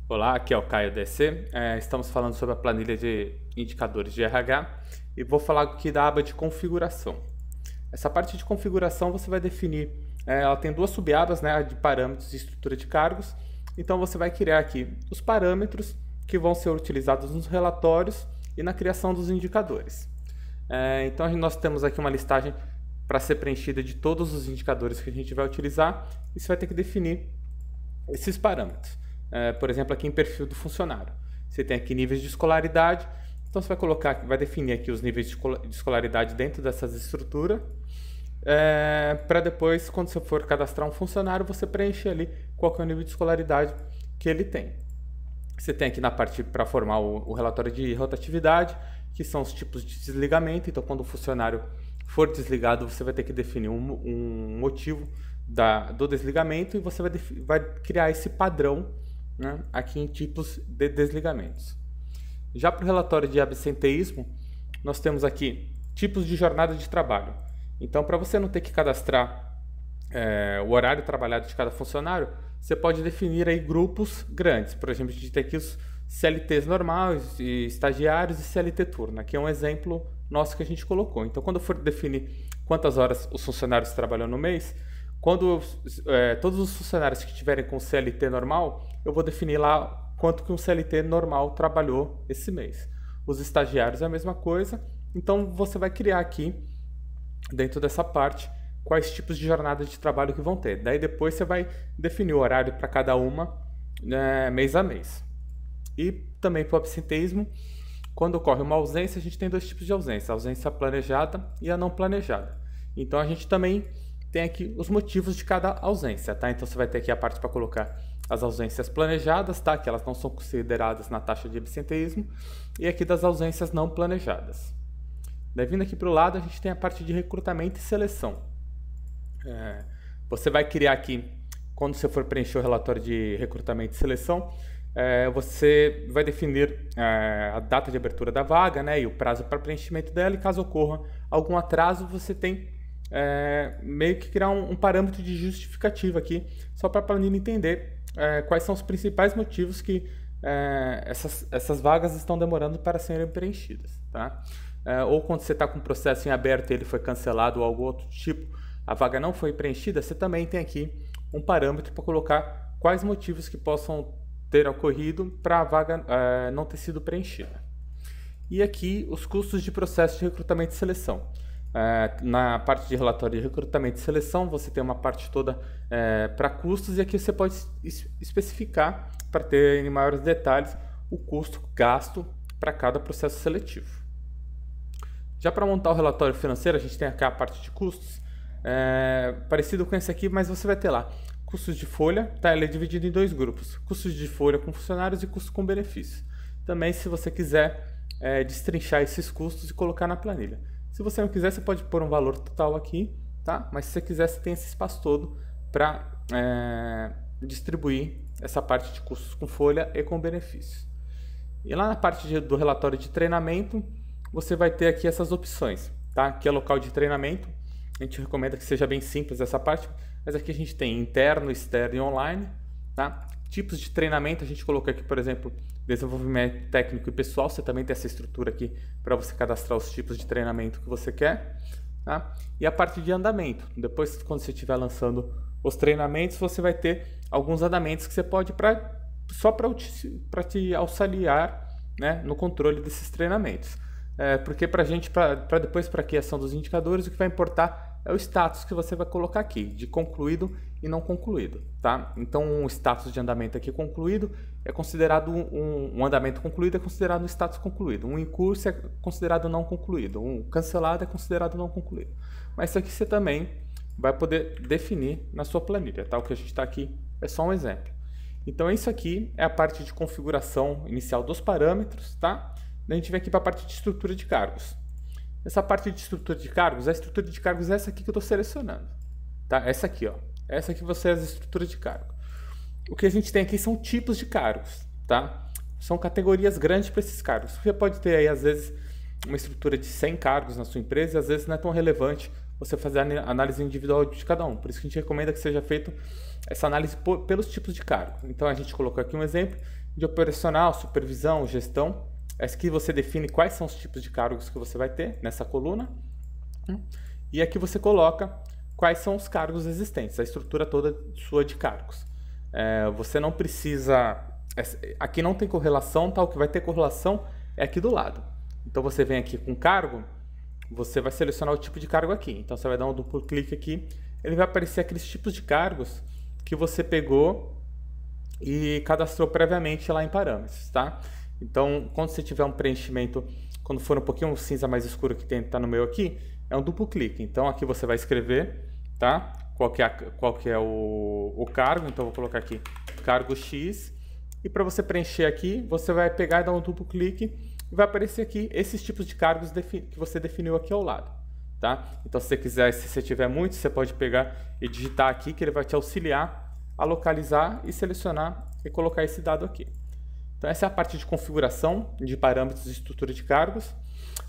Olá, aqui é o Caio DC. Estamos falando sobre a planilha de indicadores de RH e vou falar aqui da aba de configuração. Essa parte de configuração você vai definir, ela tem duas subabas, né, a de parâmetros e estrutura de cargos. Então você vai criar aqui os parâmetros que vão ser utilizados nos relatórios e na criação dos indicadores. Então nós temos aqui uma listagem para ser preenchida de todos os indicadores que a gente vai utilizar e você vai ter que definir esses parâmetros. Por exemplo, aqui em perfil do funcionário, você tem aqui níveis de escolaridade, então você vai definir aqui os níveis de escolaridade dentro dessas estruturas, para depois, quando você for cadastrar um funcionário, você preencher ali qual que é o nível de escolaridade que ele tem. Você tem aqui na parte para formar o relatório de rotatividade, que são os tipos de desligamento. Então, quando o funcionário for desligado, você vai ter que definir um motivo do desligamento e você vai criar esse padrão, né, aqui em tipos de desligamentos. Já para o relatório de absenteísmo, nós temos aqui tipos de jornada de trabalho. Então, para você não ter que cadastrar o horário trabalhado de cada funcionário, você pode definir aí grupos grandes. Por exemplo, a gente tem aqui os CLTs normais, e estagiários e CLT turno. Aqui é um exemplo nosso que a gente colocou. Então, quando eu for definir quantas horas os funcionários trabalham no mês, quando todos os funcionários que tiverem com CLT normal, eu vou definir lá quanto que um CLT normal trabalhou esse mês. Os estagiários é a mesma coisa, então você vai criar aqui, dentro dessa parte, quais tipos de jornadas de trabalho que vão ter. Daí depois você vai definir o horário para cada uma, mês a mês. E também para o absenteísmo, quando ocorre uma ausência, a gente tem dois tipos de ausência, a ausência planejada e a não planejada. Então a gente também tem aqui os motivos de cada ausência, tá? Então você vai ter aqui a parte para colocar as ausências planejadas, tá? Que elas não são consideradas na taxa de absenteísmo, e aqui das ausências não planejadas. Daí vindo aqui para o lado, a gente tem a parte de recrutamento e seleção. Você vai criar aqui, quando você for preencher o relatório de recrutamento e seleção, você vai definir a data de abertura da vaga, né, e o prazo para preenchimento dela, e caso ocorra algum atraso, você tem meio que criar um parâmetro de justificativa aqui, só para a planilha entender quais são os principais motivos que essas vagas estão demorando para serem preenchidas, tá? Ou quando você está com o processo em aberto e ele foi cancelado ou algum outro tipo, a vaga não foi preenchida, você também tem aqui um parâmetro para colocar quais motivos que possam ter ocorrido para a vaga não ter sido preenchida. E aqui os custos de processo de recrutamento e seleção. Na parte de relatório de recrutamento e seleção, você tem uma parte toda para custos, e aqui você pode especificar, para ter em maiores detalhes, o custo gasto para cada processo seletivo. Já para montar o relatório financeiro, a gente tem aqui a parte de custos, parecido com esse aqui, mas você vai ter lá custos de folha, tá? Ele é dividido em dois grupos, custos de folha com funcionários e custos com benefícios. Também, se você quiser destrinchar esses custos e colocar na planilha. Se você não quiser, você pode pôr um valor total aqui, tá? Mas se você quiser, você tem esse espaço todo para distribuir essa parte de custos com folha e com benefícios. E lá na parte do relatório de treinamento, você vai ter aqui essas opções, tá? Aqui é local de treinamento. A gente recomenda que seja bem simples essa parte, mas aqui a gente tem interno, externo e online, tá? Tipos de treinamento, a gente colocou aqui, por exemplo, desenvolvimento técnico e pessoal. Você também tem essa estrutura aqui para você cadastrar os tipos de treinamento que você quer, tá? E a parte de andamento. Depois, quando você estiver lançando os treinamentos, você vai ter alguns andamentos que você pode só para te auxiliar, né, no controle desses treinamentos. Porque para depois, para a criação dos indicadores, o que vai importar é o status que você vai colocar aqui, de concluído e não concluído, tá? Então, o status de andamento aqui concluído é considerado um andamento concluído, é considerado um status concluído. Um em curso é considerado não concluído. Um cancelado é considerado não concluído. Mas isso aqui você também vai poder definir na sua planilha, tá? O que a gente está aqui é só um exemplo. Então, isso aqui é a parte de configuração inicial dos parâmetros, tá? A gente vem aqui para a parte de estrutura de cargos. Essa parte de estrutura de cargos, a estrutura de cargos é essa aqui que eu estou selecionando, tá? Essa aqui, ó. Essa aqui você é a estrutura de cargo. O que a gente tem aqui são tipos de cargos, tá? São categorias grandes para esses cargos. Você pode ter aí, às vezes, uma estrutura de 100 cargos na sua empresa, e às vezes não é tão relevante você fazer a análise individual de cada um. Por isso que a gente recomenda que seja feito essa análise pelos tipos de cargo. Então a gente colocou aqui um exemplo de operacional, supervisão, gestão. Aqui você define quais são os tipos de cargos que você vai ter nessa coluna. E aqui você coloca quais são os cargos existentes, a estrutura toda sua de cargos. Você não precisa... Aqui não tem correlação, tá? O que vai ter correlação é aqui do lado. Então você vem aqui com cargo, você vai selecionar o tipo de cargo aqui. Então você vai dar um duplo clique aqui, ele vai aparecer aqueles tipos de cargos que você pegou e cadastrou previamente lá em parâmetros, tá? Então, quando você tiver um preenchimento, quando for um pouquinho cinza mais escuro que tá no meu aqui, é um duplo clique. Então aqui você vai escrever, tá? Qual que é o cargo. Então eu vou colocar aqui cargo X. E para você preencher aqui, você vai pegar e dar um duplo clique e vai aparecer aqui esses tipos de cargos que você definiu aqui ao lado, tá? Então se você quiser, se você tiver muito, você pode pegar e digitar aqui, que ele vai te auxiliar a localizar e selecionar e colocar esse dado aqui. Então essa é a parte de configuração de parâmetros de estrutura de cargos.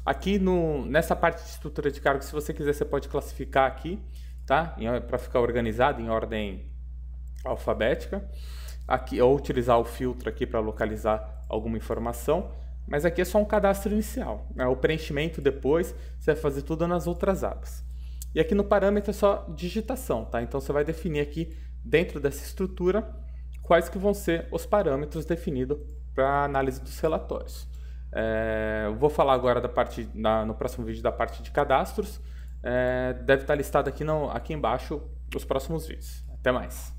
Aqui nessa parte de estrutura de cargos, se você quiser, você pode classificar aqui, tá? Para ficar organizado em ordem alfabética. Aqui, ou utilizar o filtro aqui para localizar alguma informação. Mas aqui é só um cadastro inicial, né? O preenchimento depois você vai fazer tudo nas outras abas. E aqui no parâmetro é só digitação, tá? Então você vai definir aqui dentro dessa estrutura quais que vão ser os parâmetros definidos para análise dos relatórios. Eu vou falar agora no próximo vídeo da parte de cadastros. Deve estar listado aqui embaixo os próximos vídeos. Até mais!